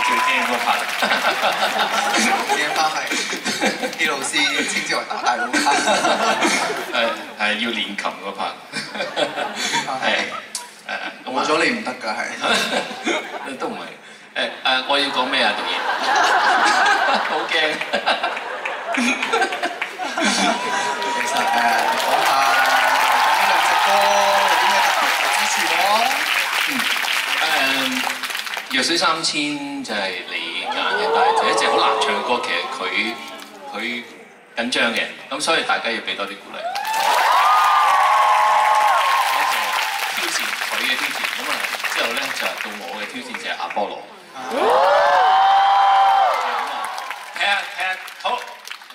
最驚嗰 part。呢一 part 係啲老師稱之為打大佬 part。係要練琴嗰 part。係冇咗你唔得㗎係。都唔係。我要講咩啊，導演？好驚。其實講下呢兩隻歌有啲咩特別之處咯？弱水三千就係你揀嘅，但係就一隻好難唱嘅歌，其實佢緊張嘅，咁所以大家要俾多啲鼓勵。一個挑戰佢嘅挑戰，咁啊之後咧就到我嘅挑戰就係阿波羅。睇下，好，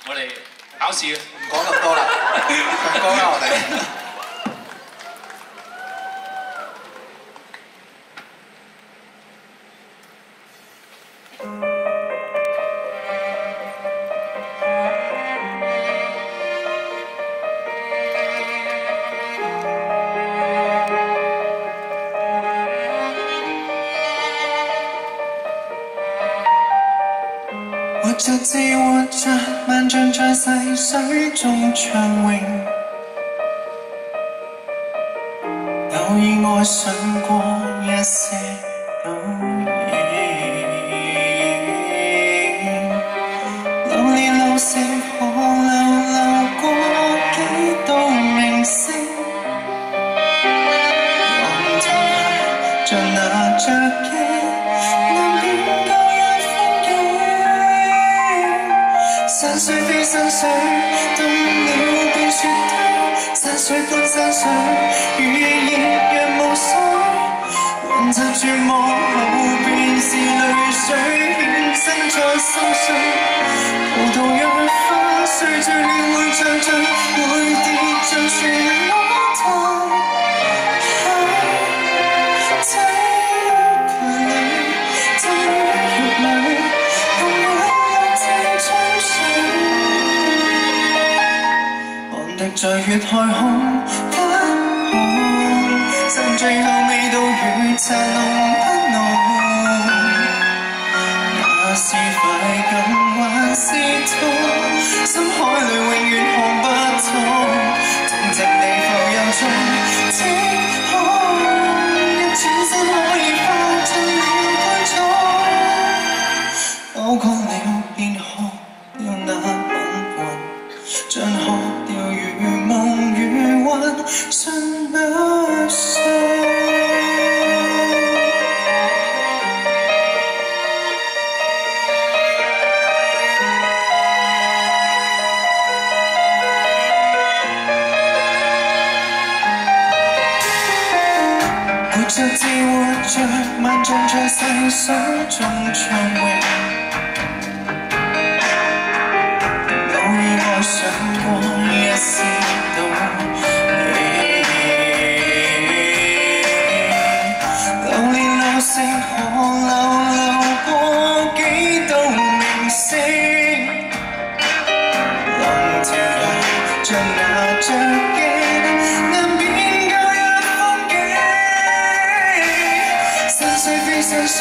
我哋考試唔講咁多啦，唱歌啦我哋。活着自活着，萬象在細水中暢泳。偶爾愛上過一些倒影，流連路成河流過幾道明星，浪中下像拿着機，難辨舊日風景。山水非山水，凍了變雪堆，山水般山水，雨亦若無水，混雜絕望後便是淚水，衍生在心碎。葡萄若花碎醉了會唱醉，會跌像漩渦台。這盤裏，這玉裏，共有落正春水，汗滴在血海空，不紅，但最後味道如茶濃不濃。那是快感還是痛？心海裏永遠看不通，靜靜地浮游中，只可一轉身可以化進了灰燼。飽過了便學了那吻魂，像學了如夢如幻，信不信？活着自活着，萬象在細水中暢泳。偶爾愛上過一絲倒影，流連路成河流過幾道明星，浪跳下像拿着機，難辨舊日風景。山水非山水，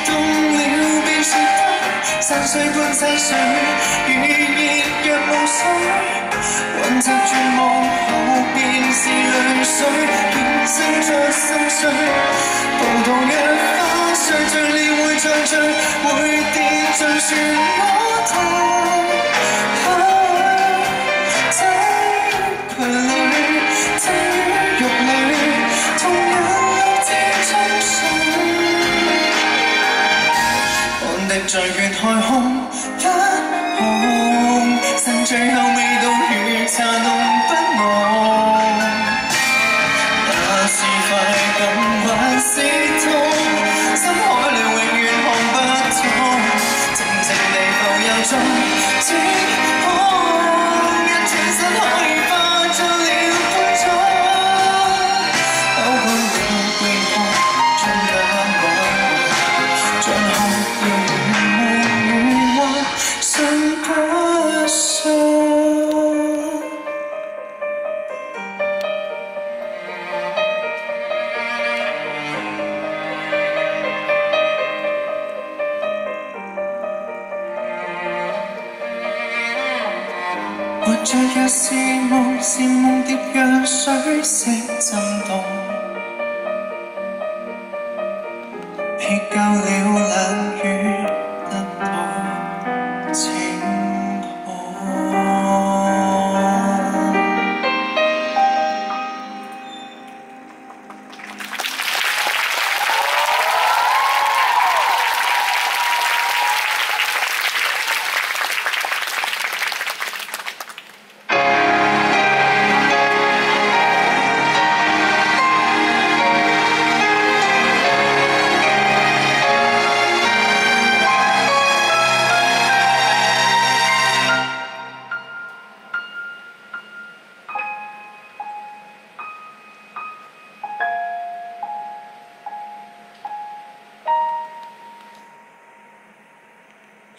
凍了變雪堆，山水般山水，雨亦若無水，混雜絕望後便是淚水，衍生在心碎。葡萄若花碎醉了會唱醉，會跌像漩渦台。這盤裏，這玉裏，同樣落至春水，汗滴在血海空，不紅，但最後味道如茶濃不濃。那是快感還是痛？心海裏永遠看不通，靜靜地浮游中，只可一轉身可以化進了灰燼。飽過了便學像那吻魂，像學了如夢如幻，信不信？着若是夢，是夢蝶讓水色震動，撇夠了冷雨，得到晴空。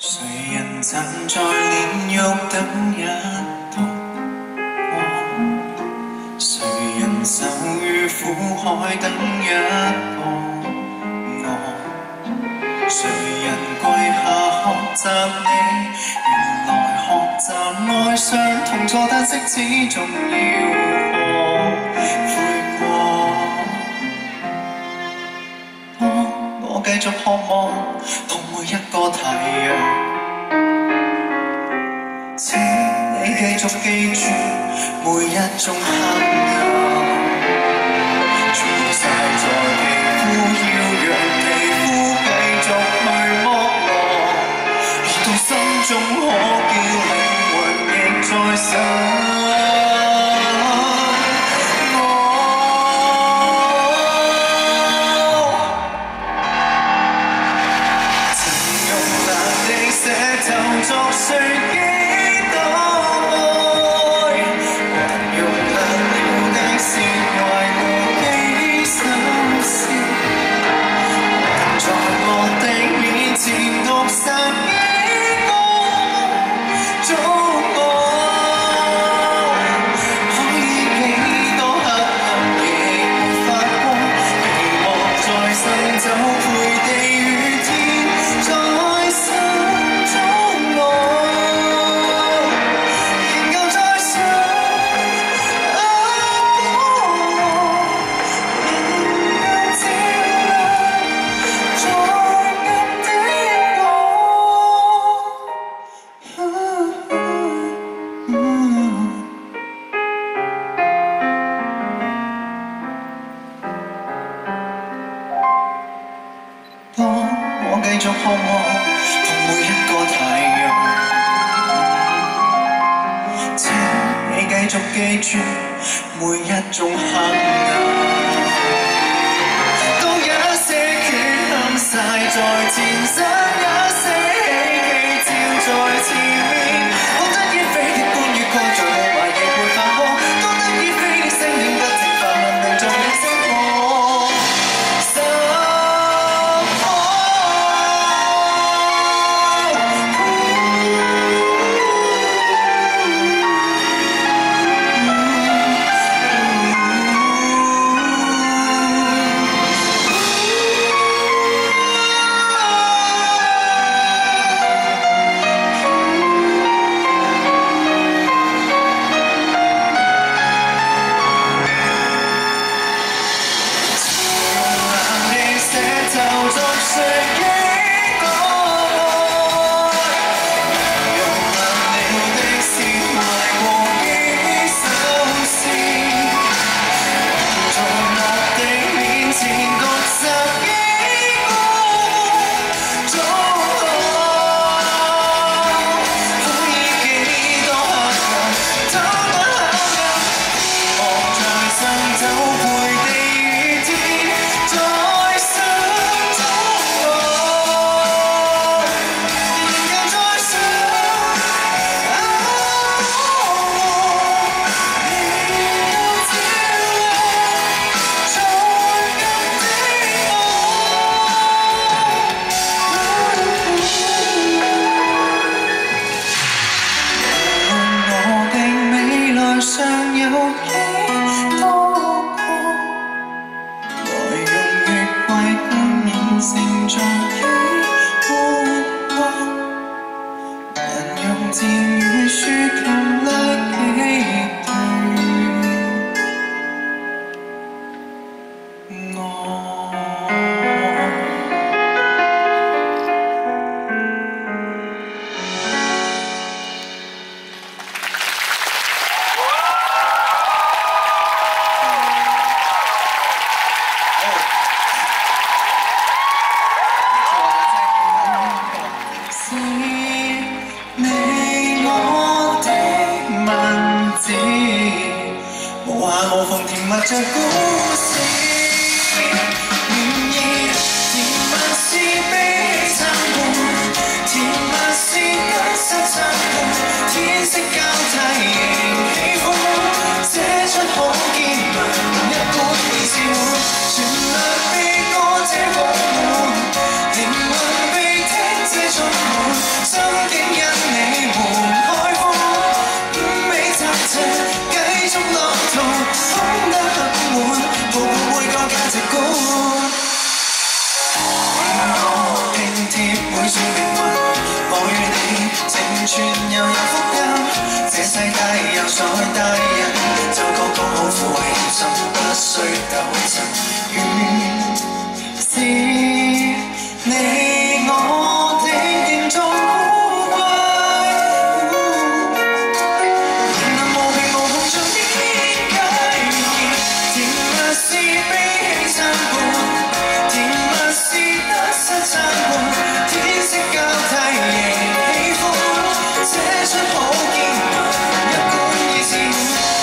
誰人站在煉獄等一道光？誰人守於苦海等一個我？誰人跪下學習你？原來學習愛上同錯，但惜始終要悔過。當我繼續渴望同每一個太陽，請你繼續記住每一種黑暗，全曬在皮膚，要讓皮膚繼續去剝落，落到心中可叫靈魂亦再生。作誰幾多愛，還用冷了的是懷過幾心思，還在我的面前毒殺幾個種愛，可以幾多黑暗亦會發光，期望在生走陪地與天在生。當我繼續渴望同每一個太陽，請你繼續記住每一種黑暗。當一些缺陷曬在前身，一些希冀照在前面，當得意飛的般越過在霧霾亦會發光，當得意飛的聲音不停發問命中你星火。用箭與書琴勒畫着故事。然而甜蜜是悲喜參半，甜蜜是得失參半，天色交替仍喜歡，寫出好見聞，一般已是滿，旋律被歌者補滿，靈魂被聽者充滿，心境因你們開闊，五味雜陳繼續浪途，空得很滿，步步每個價值觀。我拼貼每串靈魂，我與你成全又有福音，這世界又再大人，就剛剛好負起心，不需糾纏。原是你我的競爭烏龜，然能無憑無憑像邊界，甜蜜是悲喜參半，甜蜜是得失參半，天色交替仍喜歡，寫出好見聞，一般已是滿，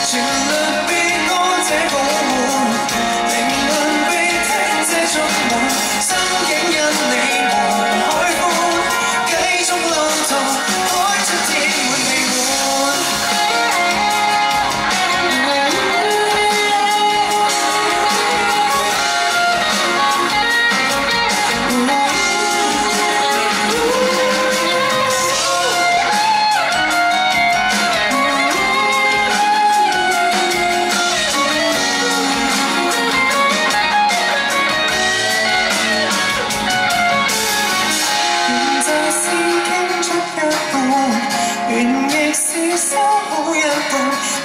旋律被歌者補滿，靈魂被聽者充滿，心境因你們開寬，繼續浪途，開出天滿地滿。原就是傾出一半，原亦是收好一半，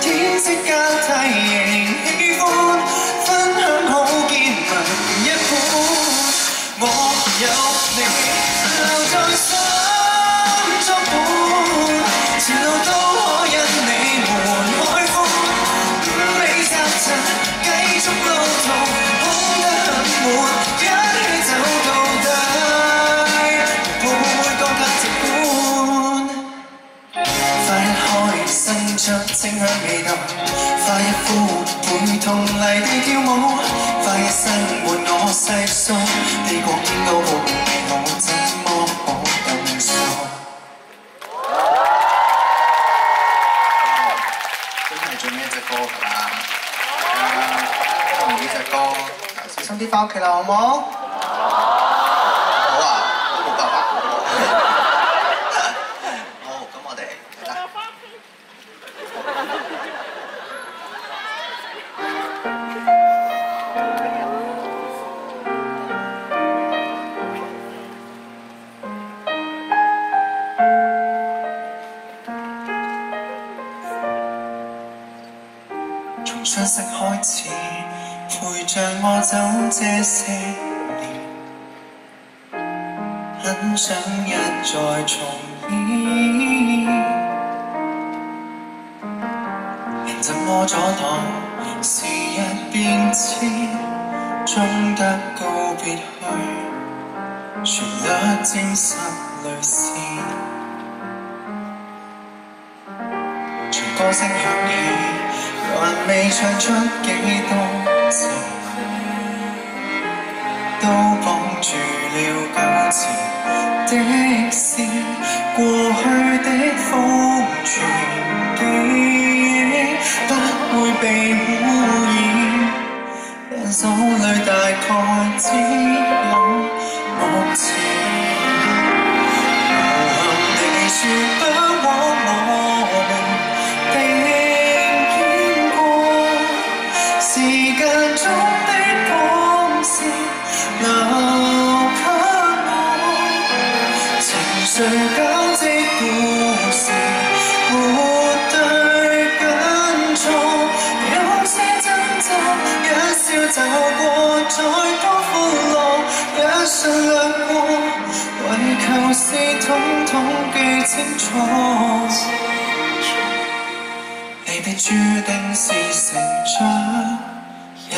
天色交替仍喜歡，分享好見聞一般。我有你留在心中伴，前路都可因你們開寬，五味雜陳繼續路途，空得很滿，一起走到底。步步每個價值觀，快一開伸出清香味道，快一呼陪同泥地跳舞，快一生換我細數，地國見到無美好，怎麼可更數？真係最尾一隻歌㗎啦！唱完呢隻歌，小心啲翻屋企啦，好冇？好啊，都冇辦法。好，咁我哋嚟啦。從相識開始，陪着我走這些年，很想一再重演。人怎麼阻擋時日變遷，終得告別去，旋律證實淚腺。隨歌聲響起，還未唱出幾多字，都綁住了糾纏的線，過去的封存記憶不會被污染，人手裏大概只有目前，無憾地說不枉我們時間中的光線留給我，情緒交織故事，沒對跟錯，有些掙扎，一笑走過，再多歡樂，一瞬掠過，為求是統統記清楚。離別注定是成長一課。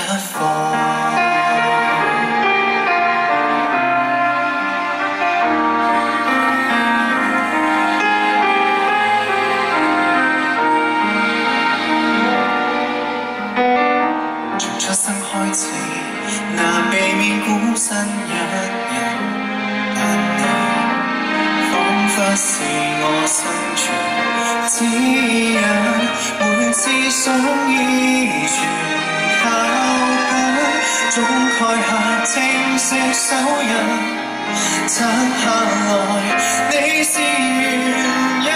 隨是我生存指引，每次想依存靠緊，總蓋下清晰手印，拆下來你是原因。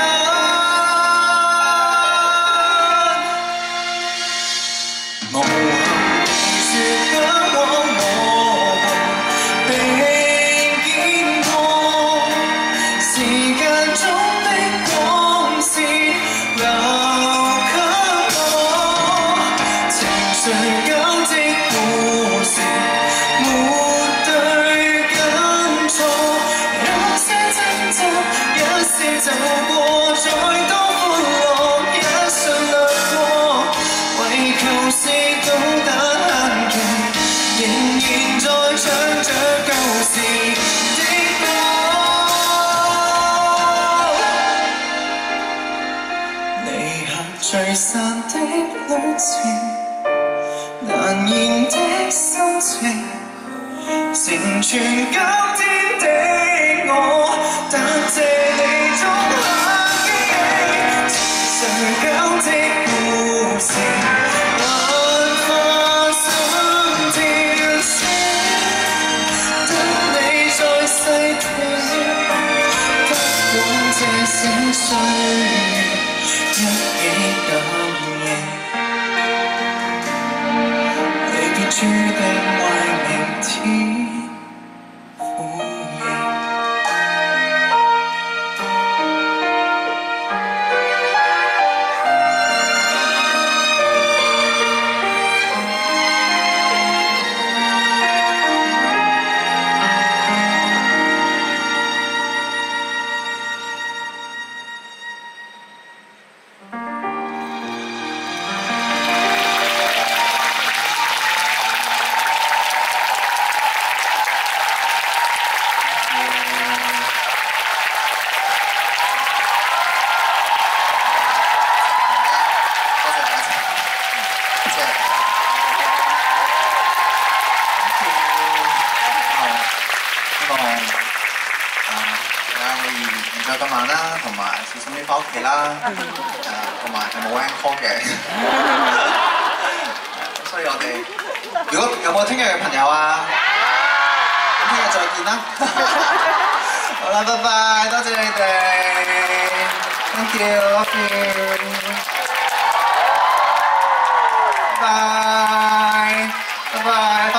無憾說不枉我們並肩過，時間中的光線留給我，情緒交織故事沒對跟錯，有些爭執，一些走過，再多歡樂一瞬掠過，為求是到達限期，仍然在唱着舊時的歌。離合聚散的旅程，難言的心情，成全今天的我，答謝你種下記憶，情緒交織故事。小歲月一起感應，離別注定為明天呼應。今晚啦，同埋小心啲翻屋企啦，同埋係冇 encore 嘅，所以我哋如果有冇聽日嘅朋友啊，咁聽日再見啦。好啦，拜拜，多謝你哋 ，thank you，love you，拜拜，拜拜。